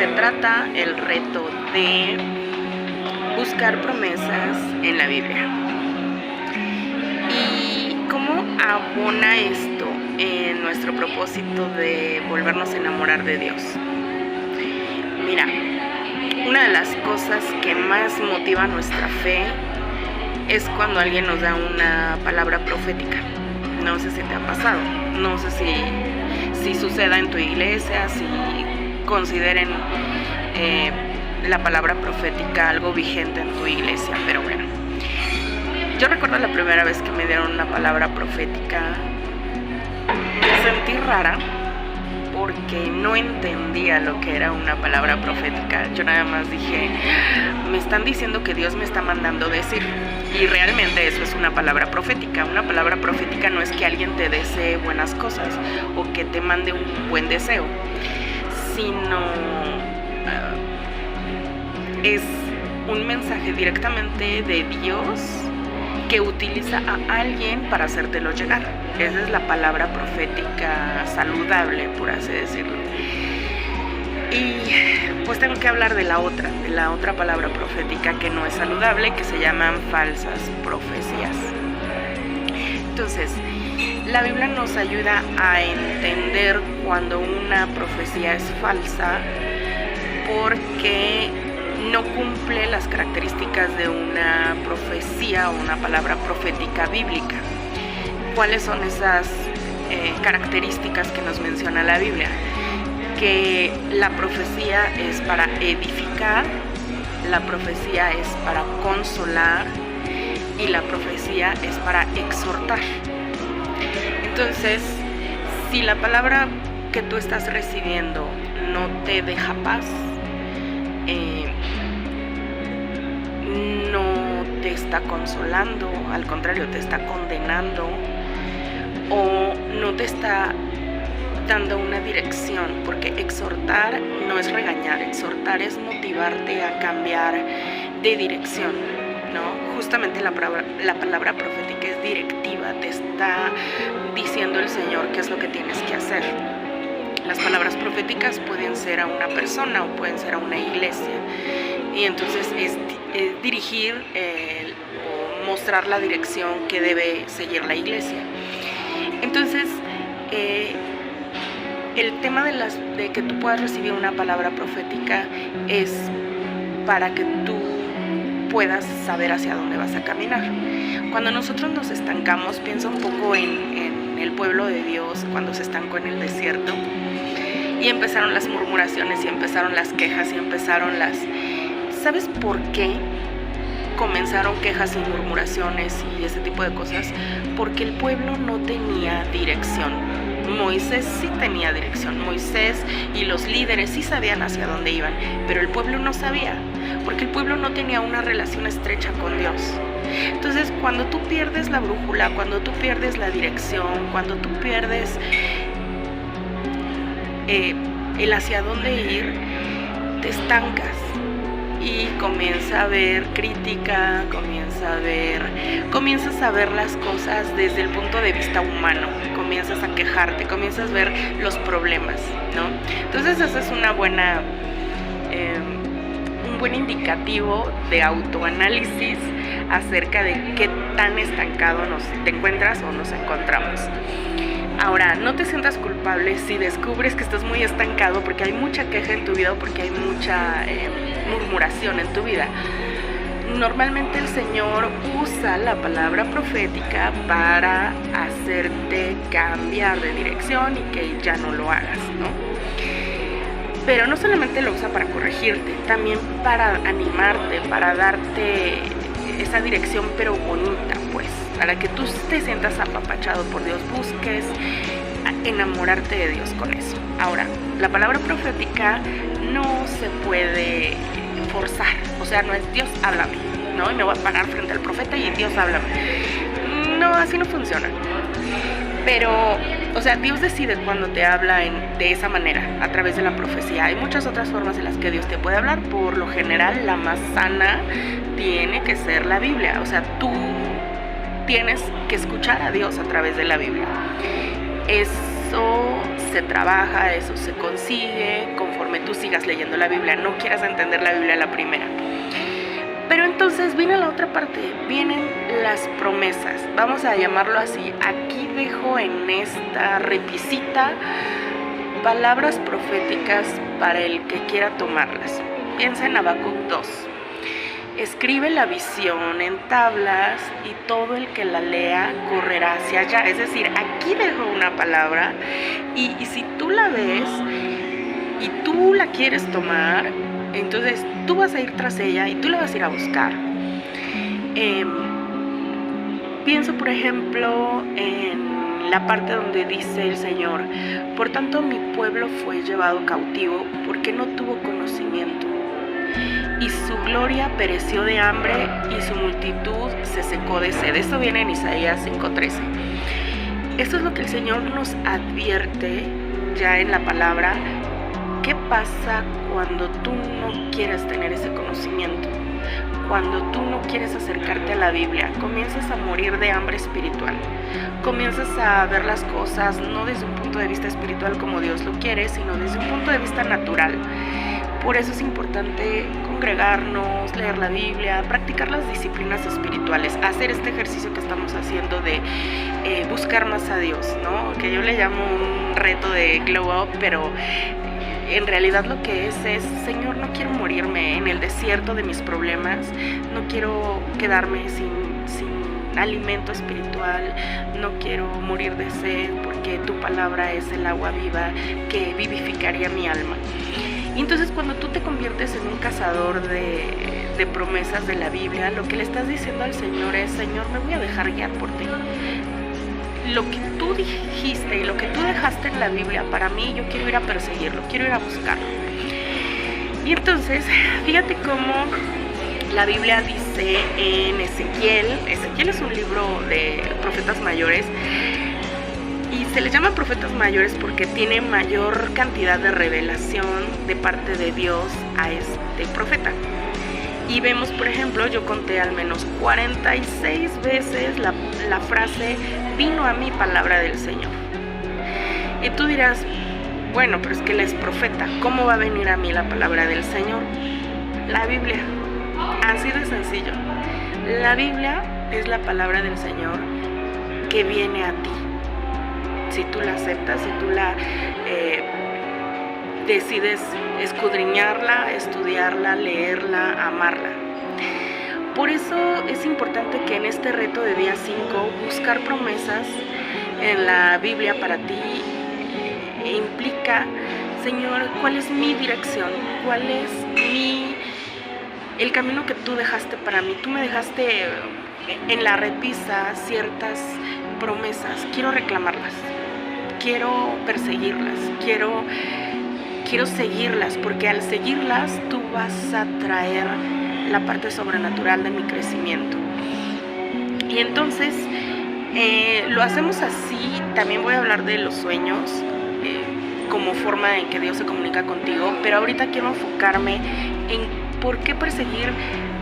se trata el reto de buscar promesas en la Biblia. ¿Y cómo abona esto en nuestro propósito de volvernos a enamorar de Dios? Mira, una de las cosas que más motiva nuestra fe es cuando alguien nos da una palabra profética. No sé si te ha pasado, no sé si suceda en tu iglesia, si consideren la palabra profética algo vigente en tu iglesia, pero bueno. Yo recuerdo la primera vez que me dieron una palabra profética, me sentí rara porque no entendía lo que era una palabra profética. Yo nada más dije, me están diciendo que Dios me está mandando decir. Y realmente eso es una palabra profética. Una palabra profética no es que alguien te desee buenas cosas o que te mande un buen deseo, sino es un mensaje directamente de Dios que utiliza a alguien para hacértelo llegar. Esa es la palabra profética saludable, por así decirlo. Y pues tengo que hablar de la otra palabra profética que no es saludable, que se llaman falsas profecías. Entonces, la Biblia nos ayuda a entender cuando una profecía es falsa porque no cumple las características de una profecía o una palabra profética bíblica. ¿Cuáles son esas características que nos menciona la Biblia? Que la profecía es para edificar, la profecía es para consolar y la profecía es para exhortar. Entonces, si la palabra que tú estás recibiendo no te deja paz, no te está consolando, al contrario, te está condenando, o no te está dando una dirección, porque exhortar no es regañar, exhortar es motivarte a cambiar de dirección, ¿no? Justamente la palabra profética es directiva, te está diciendo el Señor qué es lo que tienes que hacer. Las palabras proféticas pueden ser a una persona o pueden ser a una iglesia, y entonces es dirigir o mostrar la dirección que debe seguir la iglesia. Entonces, el tema de que tú puedas recibir una palabra profética es para que tú puedas saber hacia dónde vas a caminar. Cuando nosotros nos estancamos, piensa un poco en el pueblo de Dios cuando se estancó en el desierto y empezaron las murmuraciones y empezaron las quejas y empezaron las... ¿Sabes por qué comenzaron quejas y murmuraciones y ese tipo de cosas? Porque el pueblo no tenía dirección. Moisés sí tenía dirección, Moisés y los líderes sí sabían hacia dónde iban, pero el pueblo no sabía, porque el pueblo no tenía una relación estrecha con Dios. Entonces, cuando tú pierdes la brújula, cuando tú pierdes la dirección, cuando tú pierdes el hacia dónde ir, te estancas y comienza a haber crítica, comienzas a ver las cosas desde el punto de vista humano, comienzas a quejarte, comienzas a ver los problemas, ¿no? Entonces esa es un buen indicativo de autoanálisis acerca de qué tan estancados te encuentras o nos encontramos. Ahora, no te sientas culpable si descubres que estás muy estancado porque hay mucha queja en tu vida o porque hay mucha murmuración en tu vida. Normalmente el Señor usa la palabra profética para hacerte cambiar de dirección y que ya no lo hagas, ¿no? Pero no solamente lo usa para corregirte, también para animarte, para darte esa dirección pero bonita, pues, para que tú te sientas apapachado por Dios, busques enamorarte de Dios con eso. Ahora, la palabra profética no se puede forzar, o sea, no es Dios, háblame, ¿no? Y me voy a parar frente al profeta y Dios, háblame. No, así no funciona. Pero, o sea, Dios decide cuando te habla de esa manera, a través de la profecía. Hay muchas otras formas en las que Dios te puede hablar. Por lo general, la más sana tiene que ser la Biblia. O sea, tú tienes que escuchar a Dios a través de la Biblia. Eso se trabaja, eso se consigue conforme conforme tú sigas leyendo la Biblia, no quieras entender la Biblia a la primera. Pero entonces viene la otra parte, vienen las promesas, vamos a llamarlo así. Aquí dejo en esta repisita palabras proféticas para el que quiera tomarlas. Piensa en Habacuc 2. Escribe la visión en tablas y todo el que la lea correrá hacia allá. Es decir, aquí dejo una palabra y si tú la ves y tú la quieres tomar, entonces tú vas a ir tras ella y tú la vas a ir a buscar. Pienso, por ejemplo, en la parte donde dice el Señor: por tanto mi pueblo fue llevado cautivo porque no tuvo conocimiento, y su gloria pereció de hambre y su multitud se secó de sed. Eso viene en Isaías 5:13. Esto es lo que el Señor nos advierte ya en la palabra. ¿Qué pasa cuando tú no quieres tener ese conocimiento? Cuando tú no quieres acercarte a la Biblia, comienzas a morir de hambre espiritual. Comienzas a ver las cosas no desde un punto de vista espiritual como Dios lo quiere, sino desde un punto de vista natural. Por eso es importante congregarnos, leer la Biblia, practicar las disciplinas espirituales, hacer este ejercicio que estamos haciendo de buscar más a Dios, ¿no? Que yo le llamo un reto de glow up, pero en realidad lo que es, Señor, no quiero morirme en el desierto de mis problemas, no quiero quedarme sin alimento espiritual, no quiero morir de sed, porque tu palabra es el agua viva que vivificaría mi alma. Y entonces cuando tú te conviertes en un cazador de promesas de la Biblia, lo que le estás diciendo al Señor es: Señor, me voy a dejar guiar por ti. Lo que tú dijiste y lo que tú dejaste en la Biblia para mí, yo quiero ir a perseguirlo, quiero ir a buscarlo. Y entonces, fíjate cómo la Biblia dice en Ezequiel es un libro de profetas mayores, y se les llama profetas mayores porque tiene mayor cantidad de revelación de parte de Dios a este profeta. Y vemos, por ejemplo, yo conté al menos 46 veces la frase: vino a mí palabra del Señor. Y tú dirás: bueno, pero es que él es profeta, ¿cómo va a venir a mí la palabra del Señor? La Biblia, así de sencillo. La Biblia es la palabra del Señor que viene a ti. Si tú la aceptas, si tú la decides escudriñarla, estudiarla, leerla, amarla. Por eso es importante que en este reto de día 5 buscar promesas en la Biblia para ti implica: Señor, ¿cuál es mi dirección? ¿Cuál es el camino que tú dejaste para mí? Tú me dejaste en la repisa ciertas promesas, quiero reclamarlas, quiero perseguirlas, quiero seguirlas, porque al seguirlas tú vas a traer la parte sobrenatural de mi crecimiento. Y entonces lo hacemos así. También voy a hablar de los sueños como forma en que Dios se comunica contigo, pero ahorita quiero enfocarme en por qué perseguir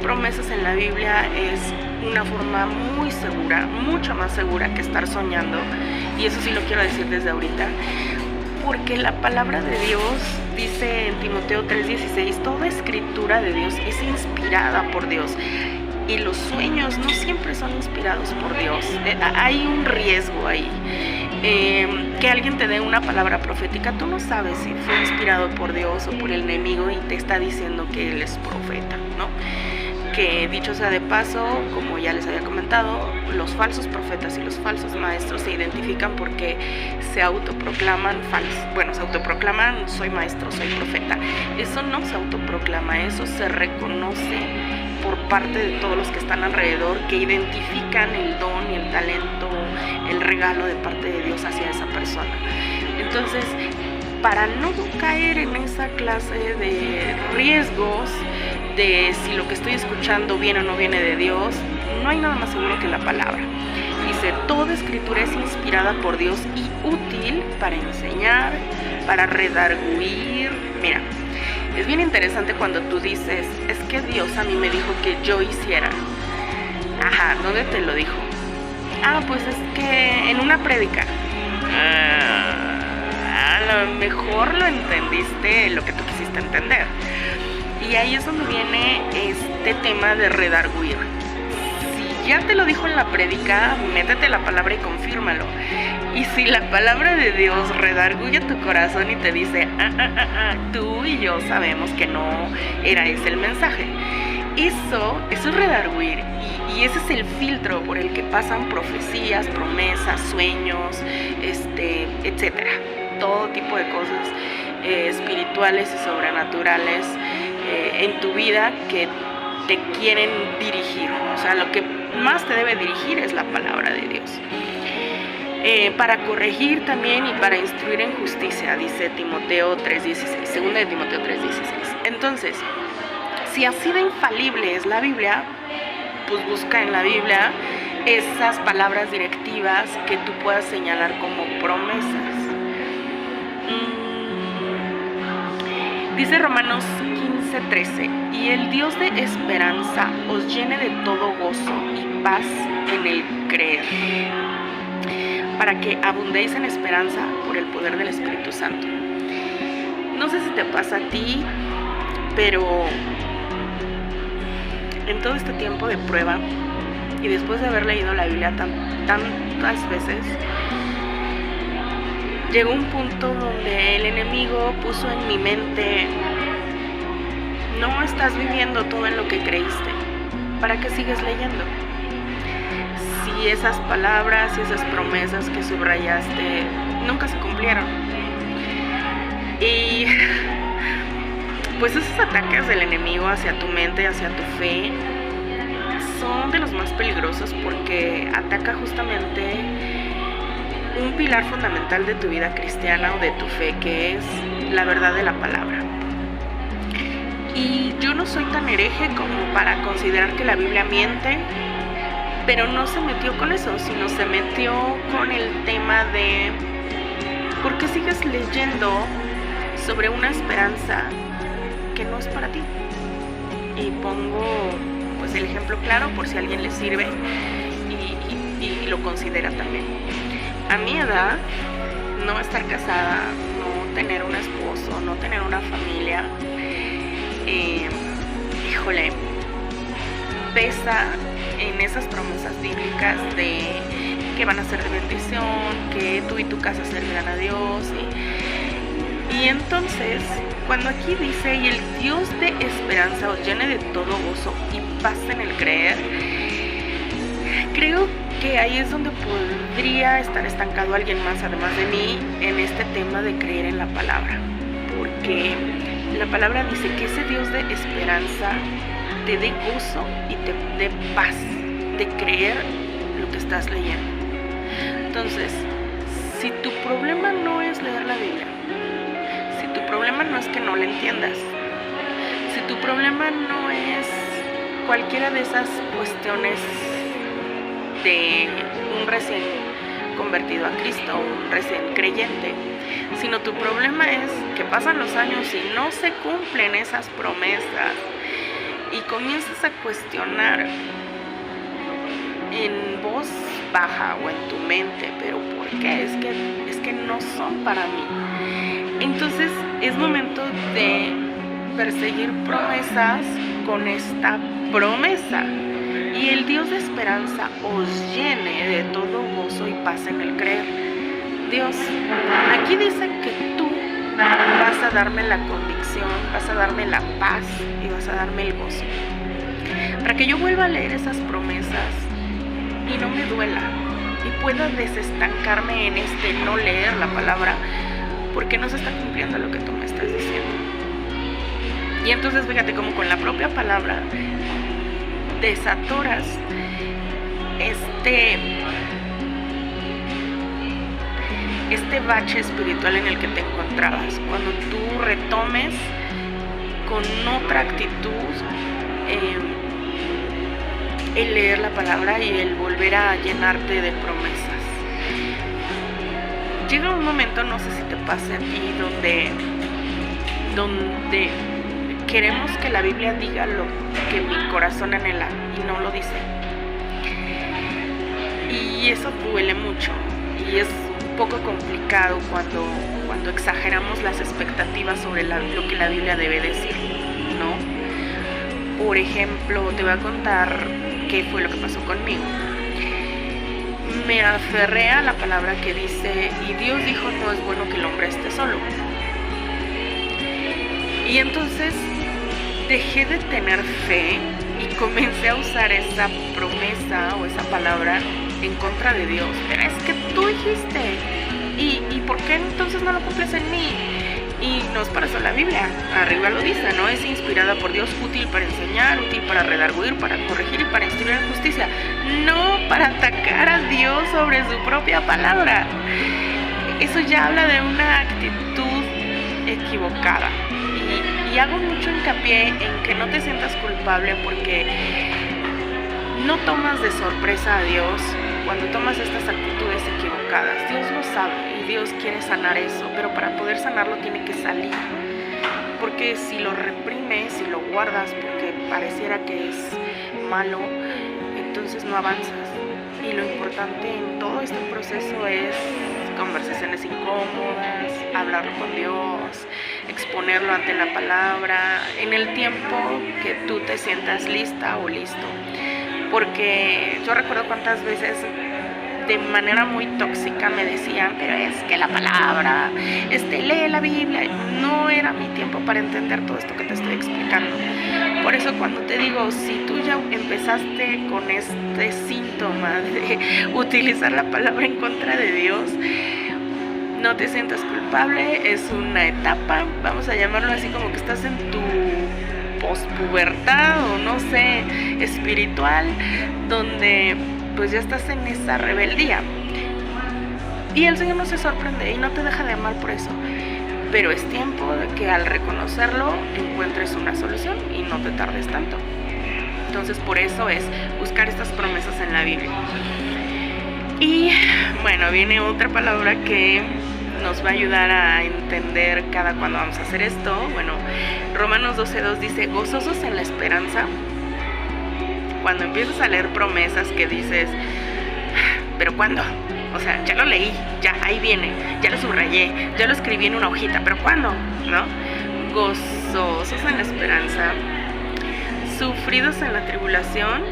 promesas en la Biblia es una forma muy segura, mucho más segura que estar soñando. Y eso sí lo quiero decir desde ahorita, porque la palabra de Dios dice en Timoteo 3:16: toda escritura de Dios es inspirada por Dios. Y los sueños no siempre son inspirados por Dios. Hay un riesgo ahí. Que alguien te dé una palabra profética, tú no sabes si fue inspirado por Dios o por el enemigo y te está diciendo que él es profeta, ¿no? Que dicho sea de paso, como ya les había comentado, los falsos profetas y los falsos maestros se identifican porque se autoproclaman se autoproclaman: soy maestro, soy profeta. Eso no se autoproclama, eso se reconoce por parte de todos los que están alrededor, que identifican el don y el talento, el regalo de parte de Dios hacia esa persona. Entonces, para no caer en esa clase de riesgos de si lo que estoy escuchando viene o no viene de Dios, no hay nada más seguro que la palabra. Dice: toda escritura es inspirada por Dios y útil para enseñar, para redarguir. Mira, es bien interesante cuando tú dices: es que Dios a mí me dijo que yo hiciera. Ajá, ¿dónde te lo dijo? Pues es que en una prédica. A lo mejor lo entendiste lo que tú quisiste quisiste entender. Y ahí es donde viene este tema de redarguir. Si ya te lo dijo en la prédica, métete la palabra y confírmalo. Y si la palabra de Dios redarguye tu corazón y te dice, tú y yo sabemos que no era ese el mensaje. Eso es redarguir. Y ese es el filtro por el que pasan profecías, promesas, sueños, etcétera. Todo tipo de cosas espirituales y sobrenaturales en tu vida que te quieren dirigir. O sea, lo que más te debe dirigir es la palabra de Dios. Para corregir también y para instruir en justicia, dice Timoteo 3:16, segunda de Timoteo 3:16. Entonces, si así de infalible es la Biblia, pues busca en la Biblia esas palabras directivas que tú puedas señalar como promesas. Dice Romanos 15:13, y el Dios de esperanza os llene de todo gozo y paz en el creer, para que abundéis en esperanza por el poder del Espíritu Santo. No sé si te pasa a ti, pero en todo este tiempo de prueba y después de haber leído la Biblia tantas veces, llegó un punto donde el enemigo puso en mi mente, no estás viviendo todo en lo que creíste, ¿para qué sigues leyendo? Si esas palabras y esas promesas que subrayaste nunca se cumplieron. Y pues esos ataques del enemigo hacia tu mente, hacia tu fe, son de los más peligrosos porque ataca justamente un pilar fundamental de tu vida cristiana o de tu fe, que es la verdad de la palabra. Y yo no soy tan hereje como para considerar que la Biblia miente, pero no se metió con eso, sino se metió con el tema de ¿por qué sigues leyendo sobre una esperanza que no es para ti? Y pongo pues el ejemplo claro por si a alguien le sirve y lo considera también. A mi edad, no estar casada, no tener un esposo, no tener una familia, híjole, pesa en esas promesas bíblicas de que van a ser de bendición, que tú y tu casa servirán a Dios. Y entonces, cuando aquí dice, y el Dios de esperanza os llene de todo gozo y paz en el creer, creo que ahí es donde podría estar estancado alguien más, además de mí, en este tema de creer en la palabra. Porque la palabra dice que ese Dios de esperanza te dé gozo y te dé paz de creer lo que estás leyendo. Entonces, si tu problema no es leer la Biblia, si tu problema no es que no la entiendas, si tu problema no es cualquiera de esas cuestiones de un recién convertido a Cristo, un recién creyente, sino tu problema es que pasan los años y no se cumplen esas promesas y comienzas a cuestionar en voz baja o en tu mente, pero ¿por qué? Es que no son para mí. Entonces es momento de perseguir promesas con esta promesa. Y el Dios de esperanza os llene de todo gozo y paz en el creer. Dios, aquí dice que tú vas a darme la convicción, vas a darme la paz y vas a darme el gozo. Para que yo vuelva a leer esas promesas y no me duela y pueda desestancarme en este no leer la palabra porque no se está cumpliendo lo que tú me estás diciendo. Y entonces fíjate cómo con la propia palabra desatoras este bache espiritual en el que te encontrabas. Cuando tú retomes con otra actitud el leer la palabra y el volver a llenarte de promesas. Llega un momento, no sé si te pase a ti, donde queremos que la Biblia diga lo que mi corazón anhela y no lo dice. Y eso duele mucho y es un poco complicado cuando cuando exageramos las expectativas sobre lo que la Biblia debe decir, ¿no? Por ejemplo, te voy a contar qué fue lo que pasó conmigo. Me aferré a la palabra que dice, y Dios dijo, no es bueno que el hombre esté solo. Y entonces dejé de tener fe y comencé a usar esa promesa o esa palabra en contra de Dios. Pero es que tú dijiste, ¿y por qué entonces no lo cumples en mí? Y no es para eso la Biblia, arriba lo dice, ¿no? Es inspirada por Dios, útil para enseñar, útil para redarguir, para corregir y para instruir en justicia. No para atacar a Dios sobre su propia palabra. Eso ya habla de una actitud equivocada. Y hago mucho hincapié en que no te sientas culpable porque no tomas de sorpresa a Dios cuando tomas estas actitudes equivocadas. Dios lo sabe y Dios quiere sanar eso, pero para poder sanarlo tiene que salir. Porque si lo reprimes, si lo guardas porque pareciera que es malo, entonces no avanzas. Y lo importante en todo este proceso es conversaciones incómodas, hablarlo con Dios, exponerlo ante la palabra, en el tiempo que tú te sientas lista o listo. Porque yo recuerdo cuántas veces de manera muy tóxica me decían, pero es que la palabra, lee la Biblia. No era mi tiempo para entender todo esto que te estoy explicando. Por eso cuando te digo, si tú ya empezaste con este síntoma de utilizar la palabra en contra de Dios, no te sientas culpable, es una etapa, vamos a llamarlo así, como que estás en tu pospubertad o no sé, espiritual, donde pues ya estás en esa rebeldía. Y el Señor no se sorprende y no te deja de amar por eso. Pero es tiempo de que al reconocerlo encuentres una solución y no te tardes tanto. Entonces por eso es buscar estas promesas en la Biblia. Y bueno, viene otra palabra que nos va a ayudar a entender cada cuando vamos a hacer esto. Bueno, Romanos 12:2 dice, gozosos en la esperanza. Cuando empiezas a leer promesas que dices, ¿pero cuándo? O sea, ya lo leí, ya ahí viene, ya lo subrayé, ya lo escribí en una hojita, ¿pero cuándo? ¿No? Gozosos en la esperanza, sufridos en la tribulación,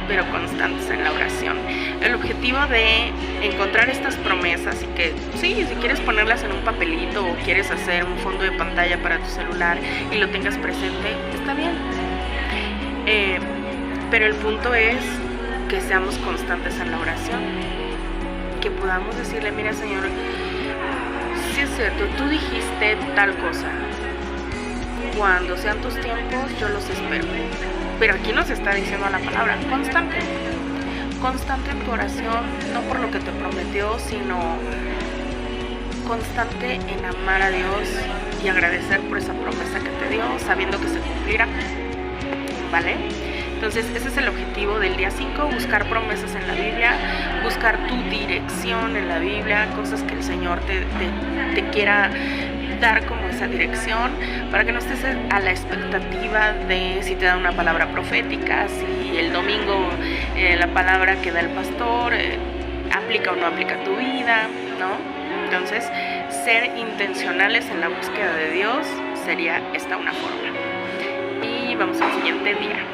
pero constantes en la oración. El objetivo de encontrar estas promesas y que, sí, si quieres ponerlas en un papelito o quieres hacer un fondo de pantalla para tu celular y lo tengas presente, está bien. Pero el punto es que seamos constantes en la oración, que podamos decirle, mira Señor, sí es cierto, tú dijiste tal cosa, cuando sean tus tiempos yo los espero. Pero aquí nos está diciendo la palabra, constante en tu oración, no por lo que te prometió, sino constante en amar a Dios y agradecer por esa promesa que te dio, sabiendo que se cumplirá, ¿vale? Entonces ese es el objetivo del día 5, buscar promesas en la Biblia, buscar tu dirección en la Biblia, cosas que el Señor te quiera dar como esa dirección, para que no estés a la expectativa de si te da una palabra profética, si el domingo la palabra que da el pastor aplica o no aplica a tu vida, ¿no? Entonces, ser intencionales en la búsqueda de Dios sería esta una forma. Y vamos al siguiente día.